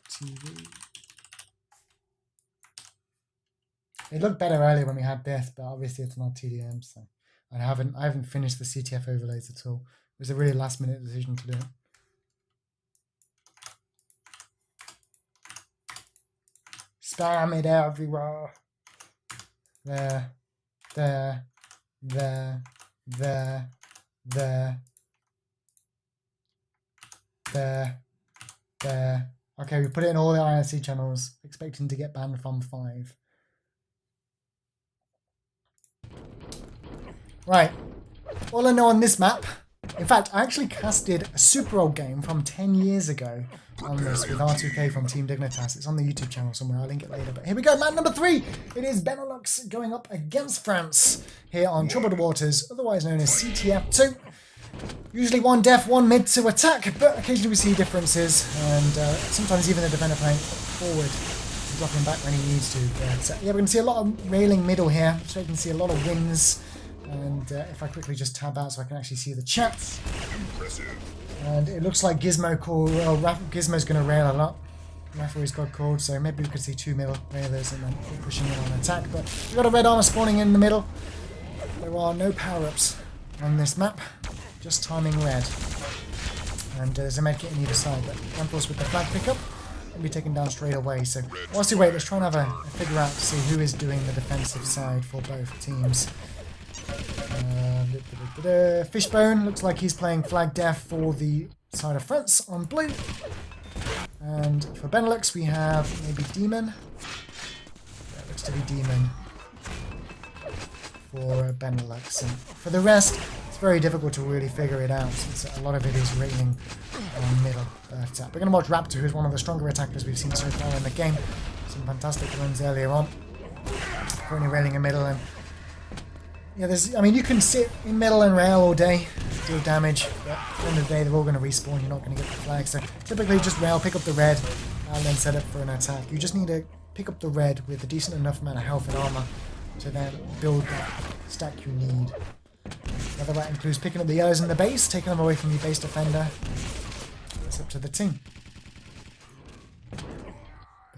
TV. It looked better earlier when we had this, but obviously it's not TDM, so I haven't finished the CTF overlays at all. It was a really last minute decision to do it. Spam it everywhere. There, there, there, there, there, there, there. Okay, we put it in all the IRC channels, expecting to get banned from 5. Right, all I know on this map, in fact, I actually casted a super old game from 10 years ago on this with R2K from Team Dignitas. It's on the YouTube channel somewhere, I'll link it later. But here we go, map number 3. It is Benelux going up against France here on Troubled Waters, otherwise known as CTF 2. Usually 1 def, 1 mid to attack, but occasionally we see differences, and sometimes even the defender playing forward, dropping back when he needs to. But yeah, we're going to see a lot of railing middle here, so you can see a lot of wins. And if I quickly just tab out so I can actually see the chat. And it looks like Gizmo called, well, Gizmo's going to rail a lot. Referee's got called, so maybe we could see 2 middle railers and then pushing in on attack. But we've got a red armor spawning in the middle. There are no power-ups on this map, just timing red. And there's a medkit on either side, but Lampos with the flag pickup will be taken down straight away. So whilst we wait, let's try and have a figure out to see who is doing the defensive side for both teams. Fishbone looks like he's playing flag def for the side of France on blue. And for Benelux we have maybe Demon. That looks to be Demon for Benelux. And for the rest, it's very difficult to really figure it out since a lot of it is raining on middle. But we're going to watch Raptor, who's one of the stronger attackers we've seen so far in the game. Some fantastic runs earlier on. Currently railing in middle, and yeah, I mean, you can sit in middle and rail all day, deal damage, but at the end of the day, they're all going to respawn, you're not going to get the flag. So typically just rail, pick up the red, and then set up for an attack. You just need to pick up the red with a decent enough amount of health and armor to then build that stack you need. Whether that includes picking up the yellows in the base, taking them away from your base defender, it's up to the team.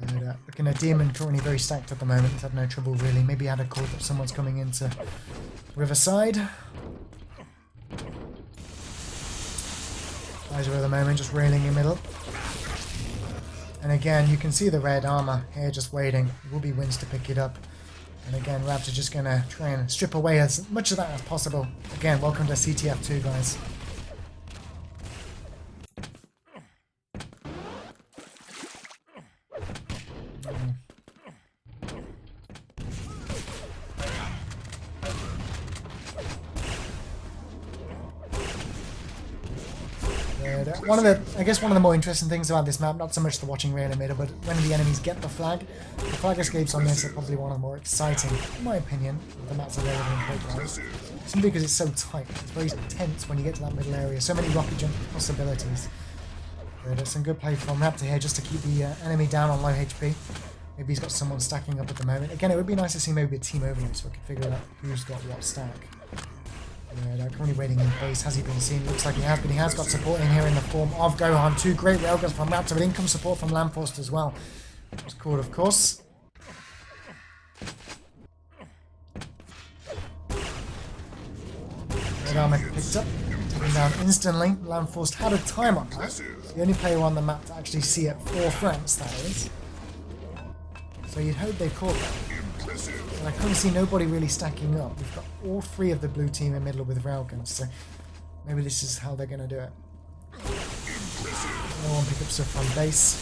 But, looking at Demon, currently very stacked at the moment. He's had no trouble really. Maybe had a call that someone's coming into Riverside. Eyes are at the moment just railing in middle. And again, you can see the red armor here just waiting. There will be wins to pick it up. And again, Raptor just going to try and strip away as much of that as possible. Again, welcome to CTF 2, guys. One of the more interesting things about this map, not so much the watching rail in middle, but when the enemies get the flag escapes on this are probably one of the more exciting, in my opinion, of the maps I've ever been played. Simply because it's so tight, it's very tense when you get to that middle area. So many rocket jump possibilities. There's some good play from Raptor here just to keep the enemy down on low HP. Maybe he's got someone stacking up at the moment. Again, it would be nice to see maybe a team overlay so I could figure out who's got what stack. Yeah, currently waiting in base. Has he been seen? Looks like he has, but he has got support in here in the form of Gohan. 2 great railguns from Raptor, but income support from Lamppost as well. It was called, of course. Red armor picked up, taken down instantly. Lamppost had a time on that. The only player on the map to actually see it for France, that is. So you'd hope they've caught that. And I couldn't see nobody really stacking up. We've got all 3 of the blue team in middle with railguns, so maybe this is how they're going to do it. No one pick up stuff from base.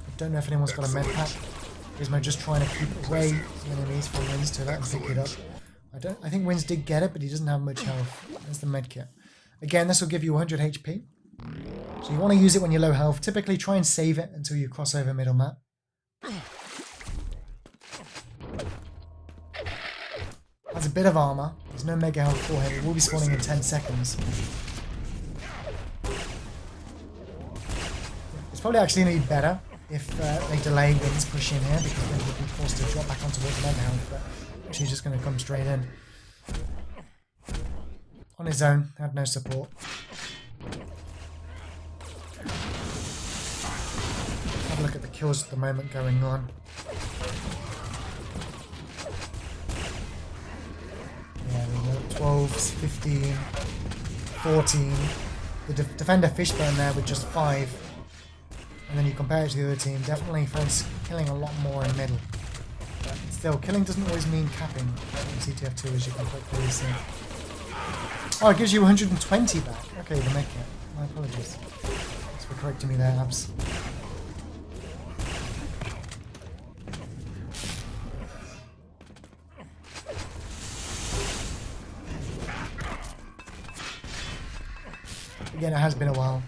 I don't know if anyone's got a med pack. Gizmo just trying to keep away the enemies from Wins to let him pick it up. I think Wins did get it, but he doesn't have much health. There's the med kit. Again, this will give you 100 HP. So you want to use it when you're low health. Typically try and save it until you cross over middle map. Has a bit of armor. There's no mega health for him. It will be spawning in 10 seconds. It's probably actually going to be better if they delay Wins push in here, because Wins would be forced to drop back onto the mega health, but she's just going to come straight in. On his own, had no support. kills at the moment going on. Yeah, we got 12, 15, 14. The defender Fishburne there with just 5. And then you compare it to the other team, definitely France killing a lot more in middle. But still, killing doesn't always mean capping in CTF2, as you can quite clearly see. Oh, it gives you 120 back. Okay, the med kit. My apologies. Thanks for correcting me there, Abs. Again, it has been a while.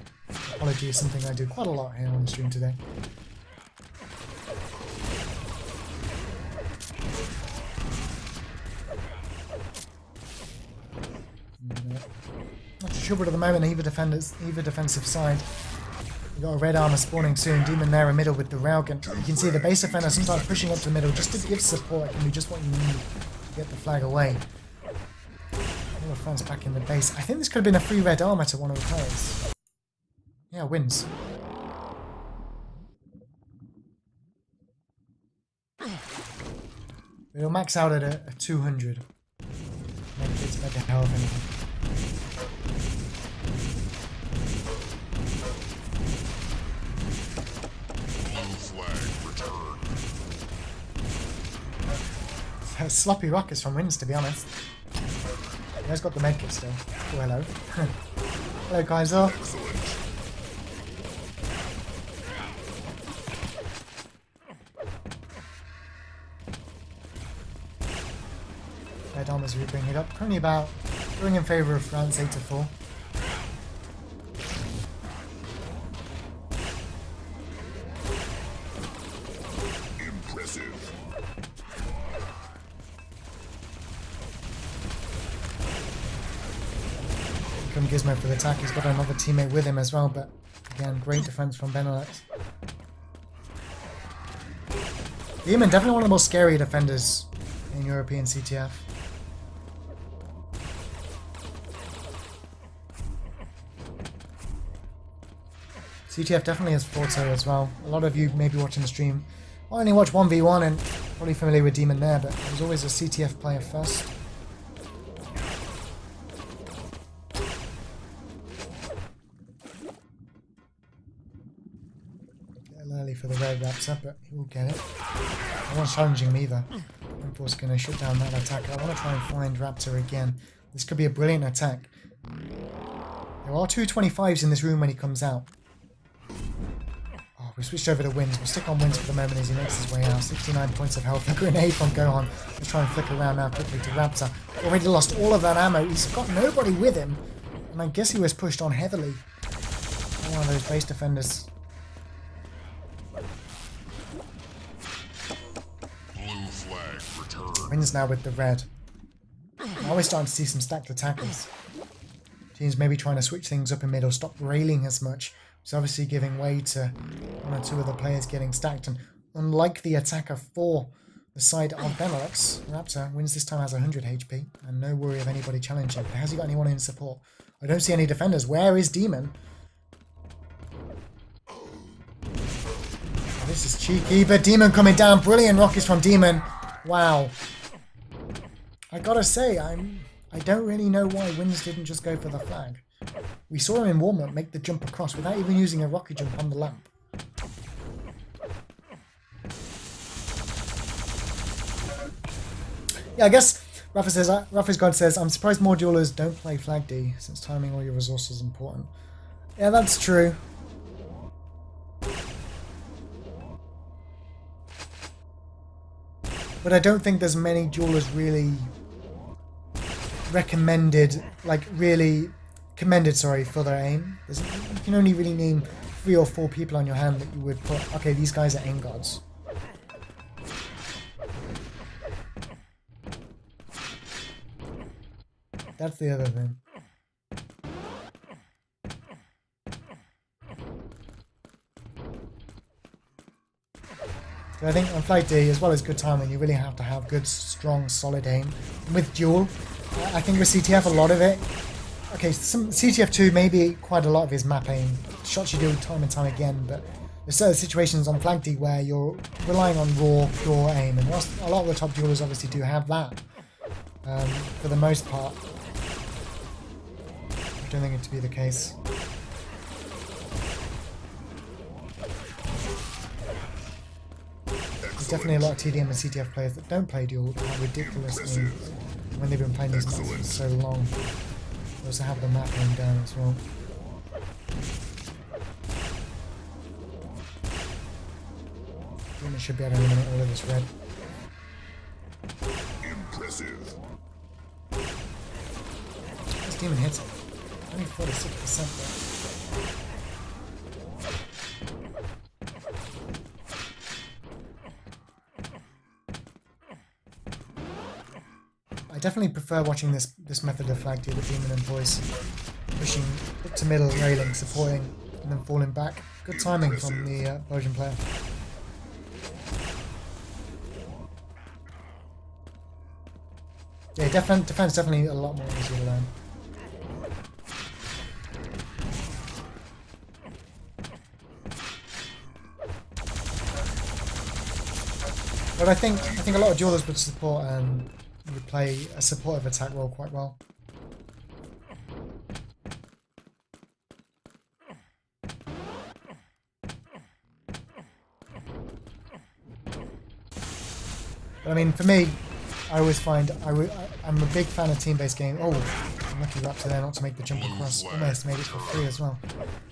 Apology is something I do quite a lot here on the stream today. Not too sure, but at the moment, either defensive side. We've got a red armor spawning soon. Demon there in middle with the railgun. You can see the base defender sometimes pushing up to middle just to give support. It can be just what you need to get the flag away. All of France back in the base. I think this could have been a free red armor to one of the players. Yeah, wins. It'll max out at a 200. Maybe it's mega health anything. Sloppy rockets from wins, to be honest. You guys got the medkit still. Oh, hello. Hello, Kaiser. Red armors we bring it up. Currently about going in favour of France 8-4. Impressive. Come Gizmo for the attack. He's got another teammate with him as well, but again, great defense from Benelux. Demon, definitely one of the most scary defenders in European CTF. CTF definitely has Forte as well. A lot of you may be watching the stream. I only watch 1v1 and probably familiar with Demon there, but I was always a CTF player first. Get a little early for the red Raptor, but he will get it. No one's challenging him either. Impor's going to shut down that attack. I want to try and find Raptor again. This could be a brilliant attack. There are 225s in this room when he comes out. We switched over to Wins. We'll stick on Wins for the moment as he makes his way out. 69 points of health. A grenade from Gohan. Let's try and flick around now quickly to Raptor. Already lost all of that ammo. He's got nobody with him. And I guess he was pushed on heavily. One of those base defenders. Blue flag returned. Wins now with the red. Now we're starting to see some stacked attackers. Teams maybe trying to switch things up in middle. Stop railing as much. It's obviously giving way to one or two of the players getting stacked. And unlike the attacker for the side of Benelux, Raptor Wins this time has 100 HP. And no worry of anybody challenging. But has he got anyone in support? I don't see any defenders. Where is Demon? Oh, this is cheeky, but Demon coming down. Brilliant rockets from Demon. Wow. I gotta say, I don't really know why Wins didn't just go for the flag. We saw him in warm-up make the jump across without even using a rocket jump on the lamp. Yeah, I guess Rafa's God says, I'm surprised more duelers don't play Flag D, since timing all your resources is important. Yeah, that's true. But I don't think there's many duelers really recommended, like really commended, sorry, for their aim. You can only really name 3 or 4 people on your hand that you would put, okay, these guys are aim gods. That's the other thing. So I think on Flight D, as well as good timing, you really have to have good, strong, solid aim. And with duel, I think with CTF, a lot of it, okay, some CTF2 maybe quite a lot of his map aim. Shots you do time and time again, but there's certain situations on Flag D where you're relying on raw, pure aim, and whilst a lot of the top duelers obviously do have that, for the most part, I don't think it to be the case. There's definitely a lot of TDM and CTF players that don't play duel that are ridiculously when they've been playing these maps for so long. They also have the map going down as well. I think it should be able to eliminate all of this red. Impressive. This demon hits it. Only 46% there. I definitely prefer watching this method of Flag D that Demon employs. Pushing up to middle, railing, supporting, and then falling back. Good timing from the Belgian player. Yeah, defense definitely a lot more easy to learn. But I think a lot of duelers would support would play a supportive attack role quite well. But I mean, for me, I always find I'm a big fan of team-based games. Oh, I'm lucky up to there not to make the jump across. Almost made it for free as well.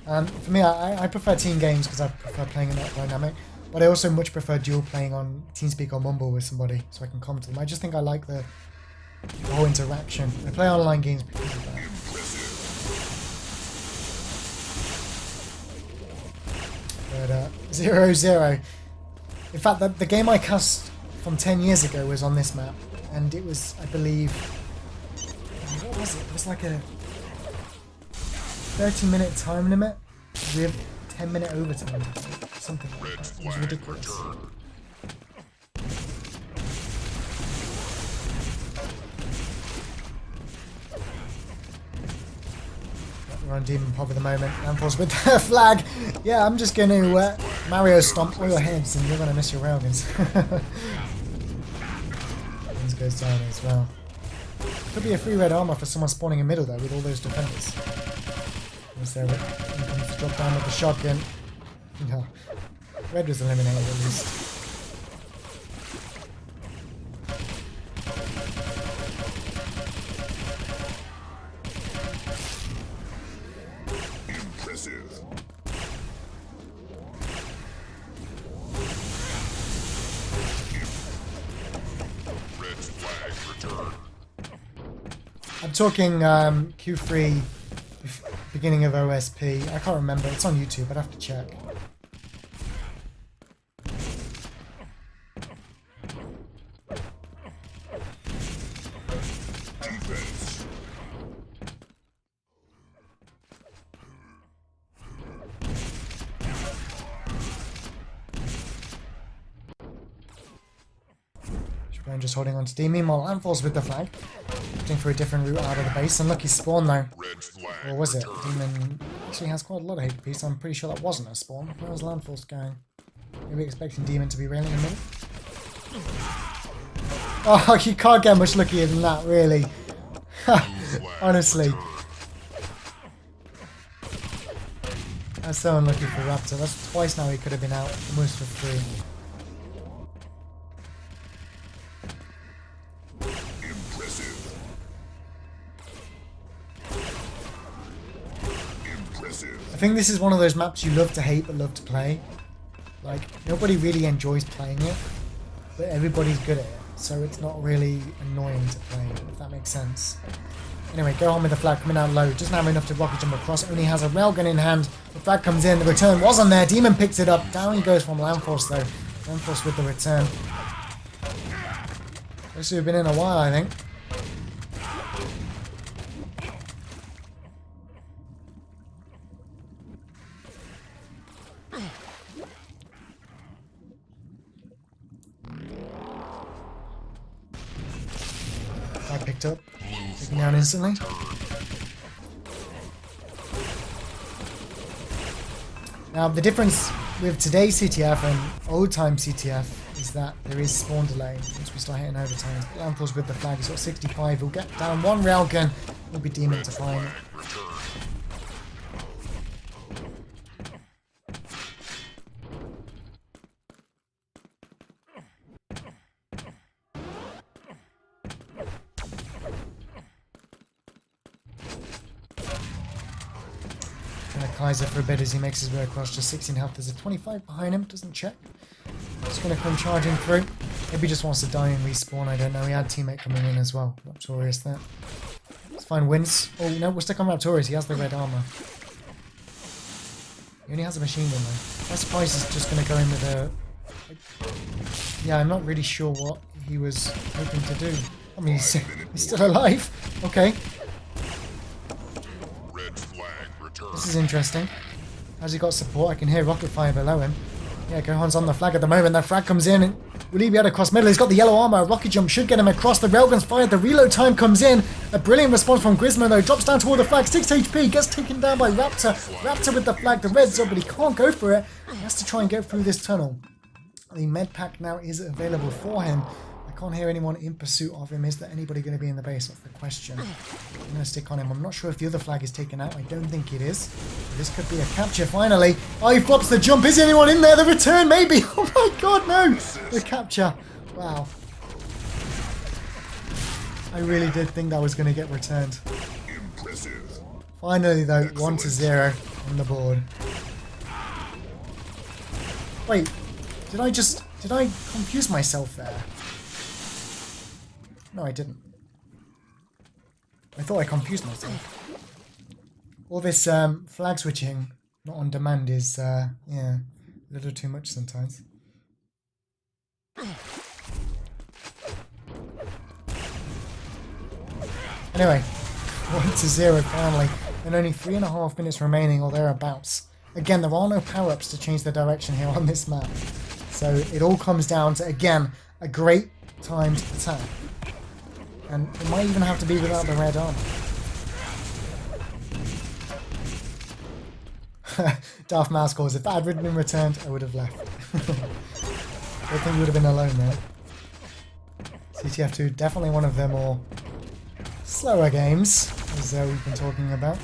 For me, I prefer team games because I prefer playing in that dynamic. But I also much prefer dual playing on TeamSpeak or Mumble with somebody so I can comment to them. I just think I like the whole interaction. I play online games because of that. But 0-0. In fact, the game I cast from 10 years ago was on this map, and it was, I believe, what was it? It was like a 30-minute time limit with 10-minute overtime, something like that. It was ridiculous. We're on Demon Pop at the moment. Amples with the flag. Yeah, I'm just going to Mario stomp all your heads and you're going to miss your railguns. This goes down as well. Could be a free red armor for someone spawning in middle though with all those defenders. Is there comes to drop down with the shotgun. No. Red was eliminated at least. I'm talking Q3, beginning of OSP. I can't remember. It's on YouTube. I'd have to check. I'm just holding on to D. Meanwhile, Landfall's with the flag. Looking for a different route out of the base. Unlucky spawn though. Or was it? Demon actually has quite a lot of HP, so I'm pretty sure that wasn't a spawn. Where was Landfall's going? Maybe expecting Demon to be railing a minute. Oh, you can't get much luckier than that, really. Honestly. That's so unlucky for Raptor. That's twice now he could have been out, almost for free. I think this is one of those maps you love to hate but love to play. Like, nobody really enjoys playing it, but everybody's good at it, so it's not really annoying to play, if that makes sense. Anyway, go on with the flag coming out low. Doesn't have enough to rocket jump across, only has a railgun in hand. The flag comes in, the return wasn't there. Demon picks it up. Down he goes from Landforce though. Landforce with the return. Those two have been in a while, I think. Picked up, taken down instantly. Now the difference with today's CTF and old-time CTF is that there is spawn delay once we start hitting overtime. Lamples with the flag, he's got 65, he'll get down one railgun, will be Demon to find it. Kaiser for a bit as he makes his way across, just 16 health. There's a 25 behind him, doesn't check. Just going to come charging through. Maybe he just wants to die and respawn, I don't know. He had a teammate coming in as well. Raptorius there. Let's find wins. Oh no, we're stuck on Raptorius. He has the red armor. He only has a machine gun though. I'm surprised he's just going to go in with a... Yeah, I'm not really sure what he was hoping to do. I mean, he's still alive. Okay. This is interesting. Has he got support? I can hear rocket fire below him. Yeah, Gohan's on the flag at the moment. That frag comes in. And will he be able to cross middle? He's got the yellow armor. A rocket jump should get him across. The railgun's fired. The reload time comes in. A brilliant response from Grismo though. Drops down toward the flag. 6 HP. Gets taken down by Raptor. Raptor with the flag. The red's up, but he can't go for it. He has to try and get through this tunnel. The med pack now is available for him. I can't hear anyone in pursuit of him. Is there anybody going to be in the base? That's the question. I'm going to stick on him. I'm not sure if the other flag is taken out. I don't think it is. This could be a capture finally. Oh, he flops the jump. Is anyone in there? The return, maybe. Oh my god, no. The capture. Wow. I really did think that was going to get returned. Impressive. Finally, though, 1-0 on the board. Wait, did I confuse myself there? No, I didn't. I thought I confused myself. All this flag switching, not on demand, is, yeah, a little too much sometimes. Anyway, 1-0 finally, and only 3.5 minutes remaining or thereabouts. Again, there are no power-ups to change the direction here on this map. So it all comes down to, again, a great timed attack. And it might even have to be without the red armor. Darth Mouse calls, if that had been returned, I would have left. I think we would have been alone there. CTF2, definitely one of the more slower games, as we've been talking about.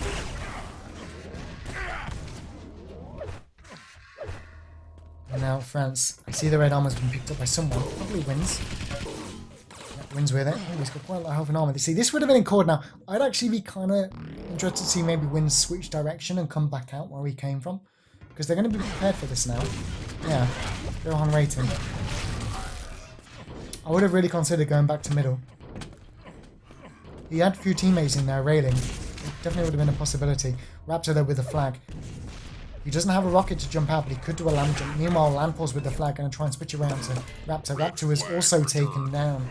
And now France. I see the red armor's been picked up by someone. Probably wins. Wins with it. Oh, he's got quite a lot of health and armor. See, this would have been in cord now. I'd actually be kind of interested to see maybe Wins switch direction and come back out where we came from. Because they're going to be prepared for this now. Yeah. Gohan rating. I would have really considered going back to middle. He had a few teammates in there railing. It definitely would have been a possibility. Raptor there with a flag. He doesn't have a rocket to jump out, but he could do a land jump. Meanwhile, Landpause with the flag going to try and switch around to Raptor. Raptor was also taken down.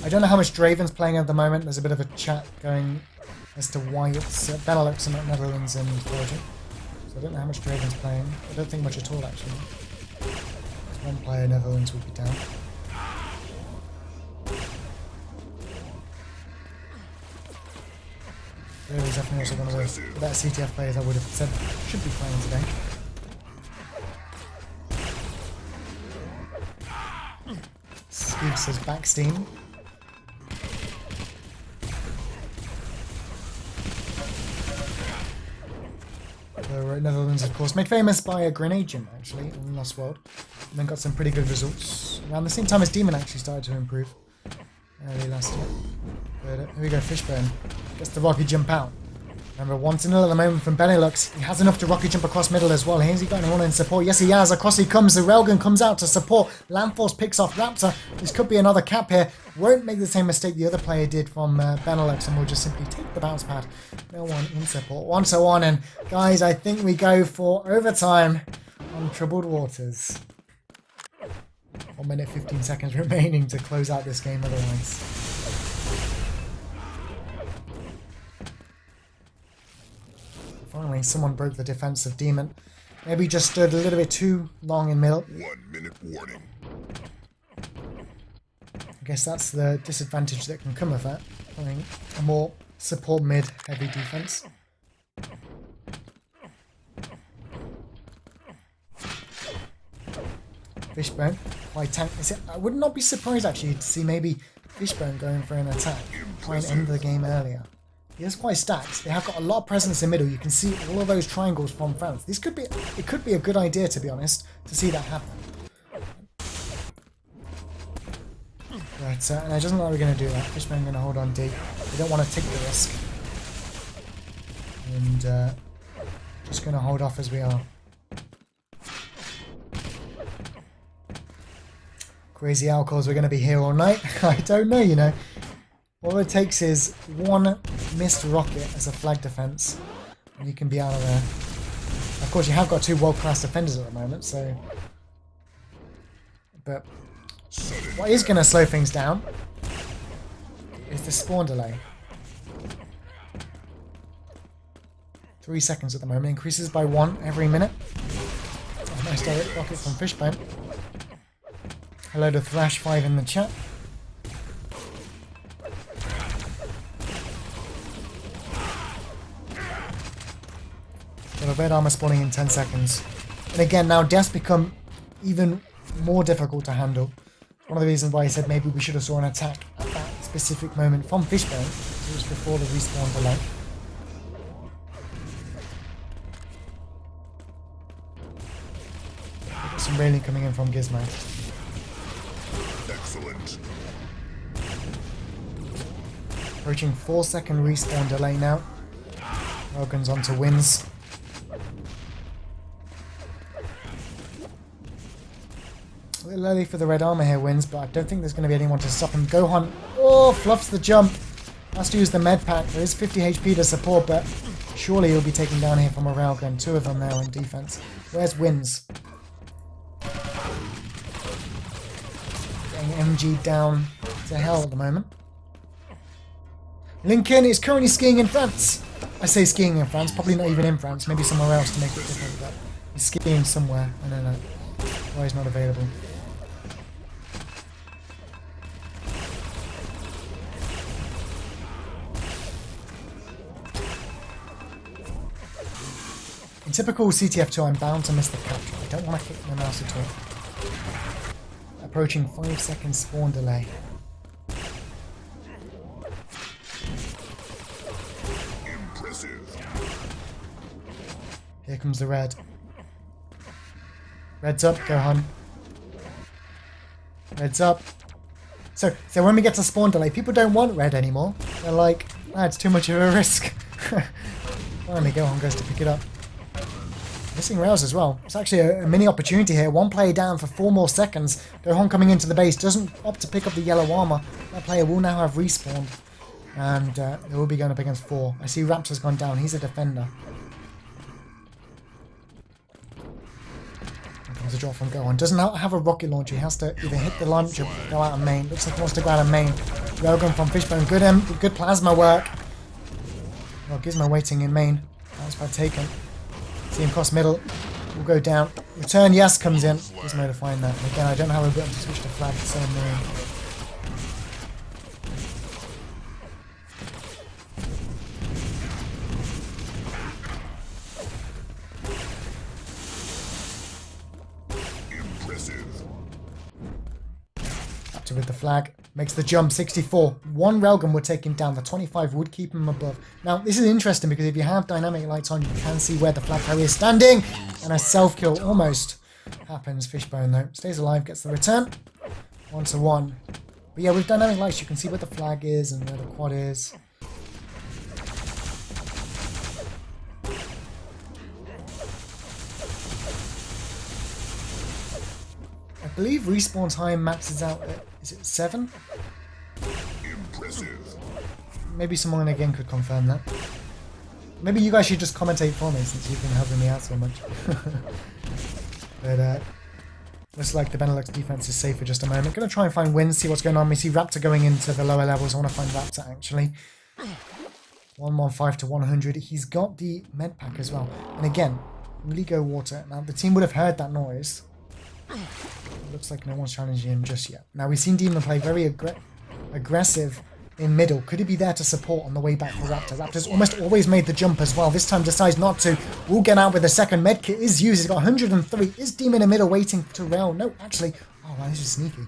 I don't know how much Draven's playing at the moment. There's a bit of a chat going as to why it's Benelux and not Netherlands and Belgium. So I don't know how much Draven's playing. I don't think much at all, actually. There's one player, Netherlands would be down. Really, definitely also one of the better CTF players I would have said should be playing today. Scoop says Backstein. The Netherlands, of course, made famous by a grenade jump, actually, in Lost World. And then got some pretty good results. Around the same time as Demon actually started to improve. Early last year. But here we go, Fishburne. Gets the rocket jump out. Remember, 1-0 at the moment from Benelux. He has enough to rocket jump across middle as well. Has he got anyone in support? Yes, he has. Across he comes. The railgun comes out to support. Landforce picks off Raptor. This could be another cap here. Won't make the same mistake the other player did from Benelux, and will just simply take the bounce pad. No one in support. 1-1, and guys, I think we go for overtime on Troubled Waters. 1 minute 15 seconds remaining to close out this game otherwise. Finally, someone broke the defense of Demon. Maybe just stood a little bit too long in middle. 1 minute warning. I guess that's the disadvantage that can come of that. Playing a more support mid heavy defense. Fishbone, quite tank. I would not be surprised actually to see maybe Fishbone going for an attack, try and end the game earlier. He is quite stacked. They have got a lot of presence in middle. You can see all of those triangles from France. It could be a good idea, to be honest, to see that happen. But and it doesn't look like we're going to do that. Fishbone going to hold on D. They don't want to take the risk. And just going to hold off as we are. Crazy alcohols, we're going to be here all night. I don't know, you know. All it takes is one missed rocket as a flag defense, and you can be out of there. Of course, you have got 2 world-class defenders at the moment, so... But what is going to slow things down is the spawn delay. 3 seconds at the moment, increases by 1 every minute. Oh, nice direct rocket from Fishbone. Hello to Thrash5 in the chat. Got a red armor spawning in 10 seconds. And again, now deaths become even more difficult to handle. One of the reasons why I said maybe we should have saw an attack at that specific moment from Fishbone. It was before the respawn delay. We've got some railing coming in from Gizmo. Excellent. Approaching 4-second respawn delay now. Rogan's on to wins. A little early for the red armor here, wins, but I don't think there's going to be anyone to stop him. Gohan, oh, fluffs the jump. Has to use the med pack. There is 50 HP to support, but surely he'll be taken down here from a railgun. 2 of them now in defense. Where's wins? Getting MG down to hell at the moment. Lincoln is currently skiing in France. I say skiing in France, probably not even in France, maybe somewhere else to make it different, but he's skiing somewhere. I don't know why he's not available. In typical CTF2, I'm bound to miss the capture. I don't want to kick my mouse at all. Approaching 5-second spawn delay. Impressive. Here comes the red. Red's up, Gohan. Red's up. So when we get to spawn delay, people don't want red anymore. They're like, it's too much of a risk. Finally, Gohan goes to pick it up. Missing rails as well. It's actually a mini opportunity here. 1 player down for 4 more seconds. Gohan coming into the base. Doesn't opt to pick up the yellow armor. That player will now have respawned. And they will be going up against 4. I see Raps has gone down. He's a defender. Here comes a drop from Gohan. Doesn't have a rocket launcher. He has to either hit the launch or go out of main. Looks like he wants to go out of main. Railgun from Fishbone. Good plasma work. Well, Gizmo waiting in main. That's bad taken. See him cross middle. Will go down. Return, yes, comes in. Gizmo to find that. And again, I don't have a button to switch to flag. It's so annoying. With the flag, makes the jump. 64. 1 railgun would take him down. The 25 would keep him above. Now this is interesting because if you have dynamic lights on, you can see where the flag carrier is standing, and a self kill almost happens. Fishbone though stays alive, gets the return. 1-1. But yeah, with dynamic lights you can see where the flag is and where the quad is. I believe respawn time maxes out at, is it 7? Impressive. Maybe someone again could confirm that. Maybe you guys should just commentate for me since you've been helping me out so much. But looks like the Benelux defense is safe for just a moment. Gonna try and find wins, see what's going on. We see Raptor going into the lower levels. I want to find Raptor actually. 115 to 100. He's got the med pack as well. And again, Ligo Water. Now the team would have heard that noise. Looks like no one's challenging him just yet. Now we've seen Demon play very aggressive in middle. Could he be there to support on the way back for Raptor? Raptor's almost always made the jump as well. This time decides not to. Will get out with the second medkit. Is used. He's got 103. Is Demon in middle waiting to rail? No, actually. Oh, wow, this is sneaky.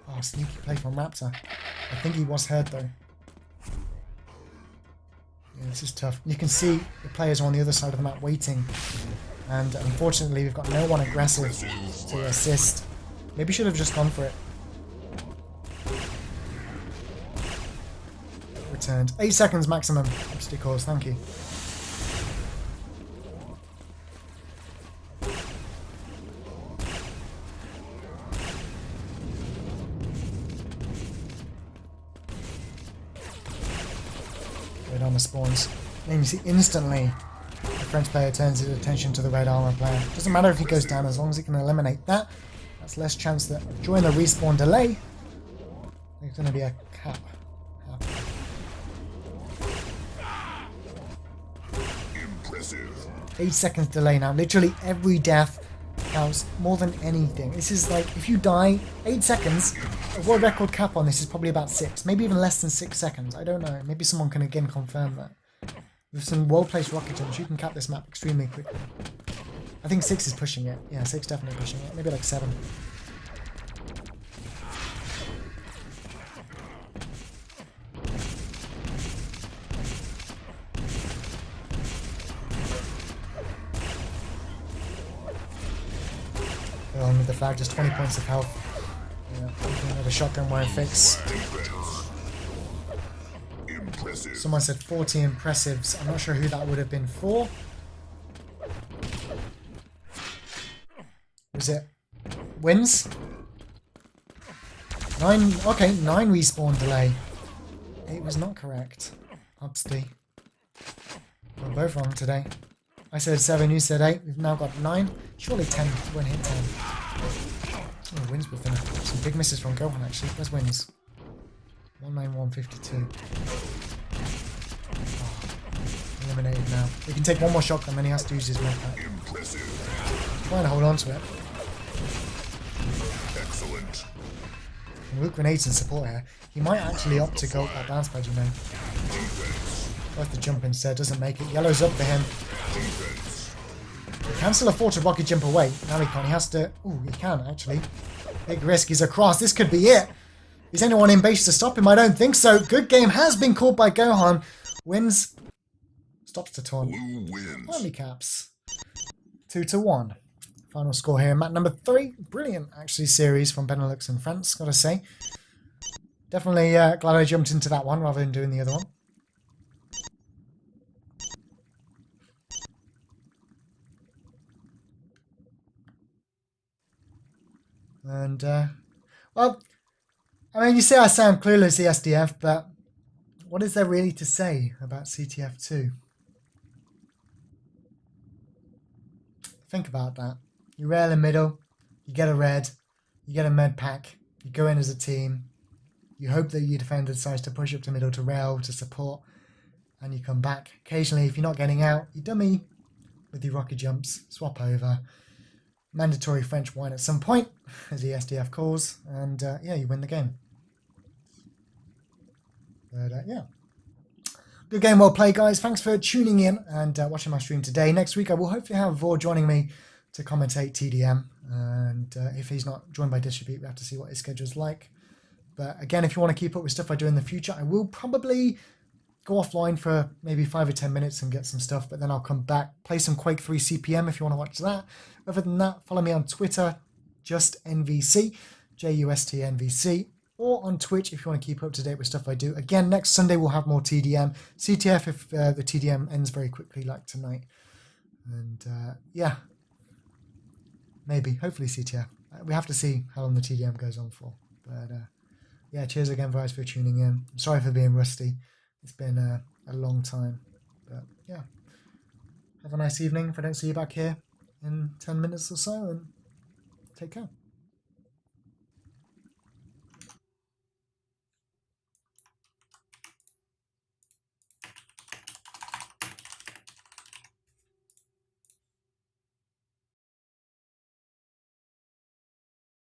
Oh, sneaky play from Raptor. I think he was hurt though. Yeah, this is tough. You can see the players on the other side of the map waiting. And unfortunately, we've got no one aggressive to assist. Maybe should have just gone for it. Returned. 8 seconds maximum obstacles. Thank you. Red armor spawns. And you see instantly the French player turns his attention to the red armor player. Doesn't matter if he goes down as long as he can eliminate that. That's less chance that during the respawn delay there's going to be a cap. 8 seconds delay now. Literally every death counts more than anything. This is like, if you die, 8 seconds, a world record cap on this is probably about 6. Maybe even less than 6 seconds. I don't know. Maybe someone can again confirm that. With some well-placed rocket jumps, you can cap this map extremely quickly. I think 6 is pushing it. Yeah, 6 definitely pushing it. Maybe like 7. On with the flag, just 20 points of health. Yeah, another shotgun wire fix. Someone said 40 impressives. I'm not sure who that would have been for. Was it wins? 9. Okay, 9 respawn delay. 8 was not correct. Obviously, we're both wrong today. I said 7, you said 8. We've now got 9. Surely 10 won't hit 10. Oh, wins with them. Some big misses from Gohan actually. Where's wins? 191.52. Oh, eliminated now. He can take one more shotgun, then he has to use his med pack. Trying to hold on to it. Excellent. And with grenades and support here, he might actually opt to go up that bounce pad, you know. Tries to jump instead, doesn't make it. Yellow's up for him. He can still afford to rocket jump away. Now he can't. He has to... Ooh, he can, actually. Big risk. He's across. This could be it. Is anyone in base to stop him? I don't think so. Good game has been called by Gohan. Wins. Stops the taunt. Blue wins. Handicaps. 2-1. Final score here. Map number 3. Brilliant, actually, series from Benelux and France, gotta say. Definitely glad I jumped into that one rather than doing the other one. And, well, I mean, you say I sound clueless, the SDF, but what is there really to say about CTF 2? Think about that. You rail in middle, you get a red, you get a med pack, you go in as a team, you hope that your defender decides to push up to middle to rail, to support, and you come back. Occasionally, if you're not getting out, you dummy with your rocket jumps, swap over. Mandatory French wine at some point, as the SDF calls, and yeah, you win the game. But yeah. Good game, well played, guys. Thanks for tuning in and watching my stream today. Next week, I will hopefully have Vor joining me to commentate TDM, and if he's not joined by Distribute, we have to see what his schedule's like. But again, if you want to keep up with stuff I do in the future, I will probably go offline for maybe 5 or 10 minutes and get some stuff, but then I'll come back, play some Quake 3 CPM if you want to watch that. Other than that, follow me on Twitter, just NVC, JUSTNVC, or on Twitch if you want to keep up to date with stuff I do. Again, next Sunday we'll have more TDM. CTF if the TDM ends very quickly like tonight. And yeah, maybe, hopefully CTF. We have to see how long the TDM goes on for. But yeah, cheers again guys for tuning in. I'm sorry for being rusty. It's been a long time. But yeah, have a nice evening if I don't see you back here in 10 minutes or so, and take care.